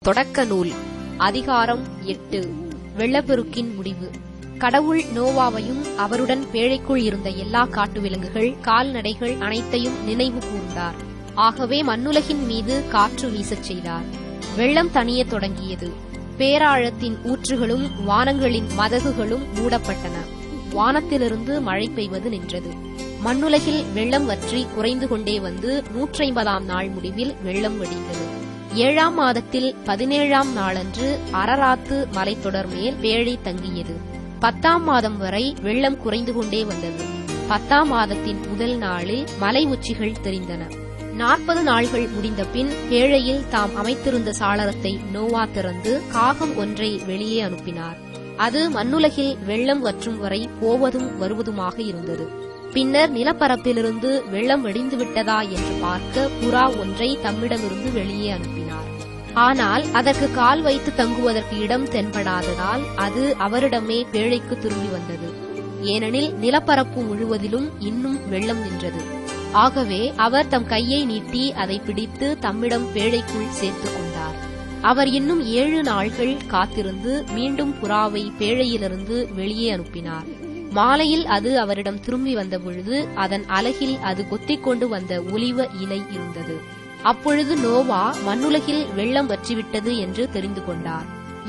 தொடக்க நூல் அதிகாரம் 8. வெள்ளப்பெருக்கின் முடிவு. கடவுள் நோவாவையும் அவருடன் பேழைக்குள் இருந்த எல்லா காட்டு விலங்குகள், கால்நடைகள் அனைத்தையும் நினைவு கூர்ந்தார். ஆகவே மண்ணுலகின் மீது காற்று வீசச் செய்தார். வெள்ளம் தணியத் தொடங்கியது. பேராழத்தின் ஊற்றுகளும் வானங்களின் மதகுகளும் மூடப்பட்டன. வானத்திலிருந்து மழை பெய்வது நின்றது. மண்ணுலகில் வெள்ளம் வற்றி குறைந்து கொண்டே வந்து 150ஆம் நாள் முடிவில் வெள்ளம் வடிந்தது. 7ஆம் மாதத்தில் 17ஆம் நாளன்று அரராத்து மலைத்தொடர் மேல் பேழை தங்கியது. 10ஆம் மாதம் வரை வெள்ளம் குறைந்து கொண்டே வந்தது. 10ஆம் மாதத்தின் முதல் நாளில் மலை உச்சிகள் தெரிந்தன. 40 நாள்கள் முடிந்த பின் பேழையில் தாம் அமைத்திருந்த சாளரத்தை நோவா திறந்து காகம் ஒன்றை வெளியே அனுப்பினார். அது மண்ணுலகில் வெள்ளம் வற்றும் வரை போவதும் வருவதுமாக இருந்தது. பின்னர் நிலப்பரப்பிலிருந்து வெள்ளம் வெடிந்து விட்டதா என்று பார்க்க புறா ஒன்றை தம்மிடமிருந்து வெளியே அனுப்பினார். ஆனால் அதற்கு கால் வைத்து தங்குவதற்கு இடம் தென்படாததால் அது அவரிடமே பேழைக்கு திரும்பி வந்தது. ஏனெனில் நிலப்பரப்பு முழுவதிலும் இன்னும் வெள்ளம் நின்றது. ஆகவே அவர் தம் கையை நீட்டி அதை பிடித்து தம்மிடம் பேழைக்குள் சேர்த்துக் கொண்டார். அவர் இன்னும் 7 நாள்கள் காத்திருந்து மீண்டும் புறாவை பேழையிலிருந்து வெளியே அனுப்பினார். மாலையில் அது அவரிடம் திரும்பி வந்தபொழுது அதன் அலகில் அது கொத்திக்கொண்டு வந்த ஒலிவ இலை இருந்தது. அப்பொழுது நோவா மண்ணுலகில் வெள்ளம் வற்றிவிட்டது என்று தெரிந்து கொண்டார்.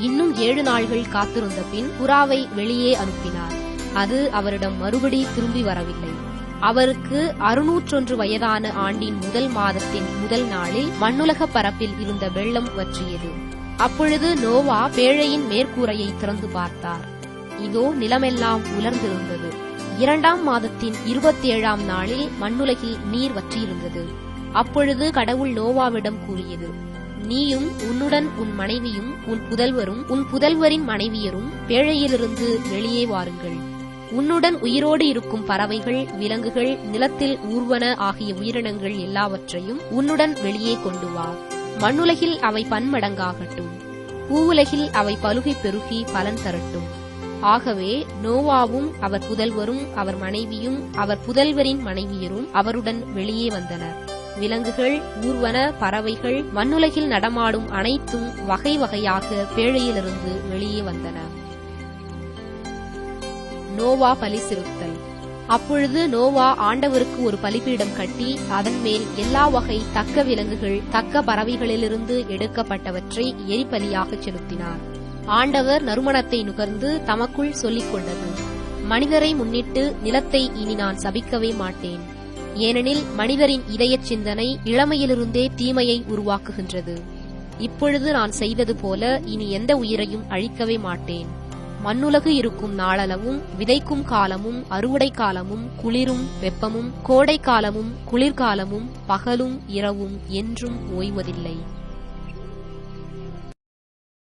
இன்னும் 7 நாள்கள் காத்திருந்த பின் புறாவை வெளியே அனுப்பினார். அது அவரிடம் மறுபடி திரும்பி வரவில்லை. அவருக்கு 601 வயதான ஆண்டின் முதல் மாதத்தின் முதல் நாளில் மண்ணுலக பரப்பில் இருந்த வெள்ளம் வற்றியது. அப்பொழுது நோவா பேழையின் மேற்கூரையை திறந்து பார்த்தார். இதோ நிலமெல்லாம் உலர்ந்திருந்தது. 2ஆம் மாதத்தின் 27ஆம் நாளில் மண்ணுலகில் நீர் வற்றியிருந்தது. அப்பொழுது கடவுள் நோவாவிடம் கூறியது, நீயும் உன்னுடன் உன் மனைவியும் உன் புதல்வரும் உன் புதல்வரின் மனைவியரும் பேழையிலிருந்து வெளியே வாருங்கள். உன்னுடன் உயிரோடு இருக்கும் பறவைகள், விலங்குகள், நிலத்தில் ஊர்வன ஆகிய உயிரினங்கள் எல்லாவற்றையும் உன்னுடன் வெளியே கொண்டு வா. மண்ணுலகில் அவை பன்மடங்காகட்டும். பூவுலகில் அவை பலுகை பெருகி பலன் தரட்டும். ஆகவே நோவாவும் அவர் புதல்வரும் அவர் மனைவியும் அவர் புதல்வரின் மனைவியரும் அவருடன் வெளியே வந்தனர். விலங்குகள், ஊர்வன, பறவைகள், மண்ணுலகில் நடமாடும் அனைத்தும் வகை வகையாக பேழையிலிருந்து வெளியே வந்தன. நோவா பலி செலுத்தல். அப்பொழுது நோவா ஆண்டவருக்கு ஒரு பலிபீடம் கட்டி அதன் மேல் எல்லா வகை தக்க விலங்குகள், தக்க பறவைகளிலிருந்து எடுக்கப்பட்டவற்றை எரிபலியாகச் செலுத்தினார். ஆண்டவர் நறுமணத்தை நுகர்ந்து தமக்குள் சொல்லிக் கொண்டது, மனிதரை முன்னிட்டு நிலத்தை இனி நான் சபிக்கவே மாட்டேன். ஏனெனில் மனிதரின் இதயச் சிந்தனை இளமையிலிருந்தே தீமையை உருவாக்குகின்றது. இப்பொழுது நான் செய்தது போல இனி எந்த உயிரையும் அழிக்கவே மாட்டேன். மண்ணுலகு இருக்கும் நாளளவும் விதைக்கும் காலமும் அறுவடை காலமும் குளிரும் வெப்பமும் கோடை காலமும் குளிர்காலமும் பகலும் இரவும் என்றும் ஓய்வதில்லை.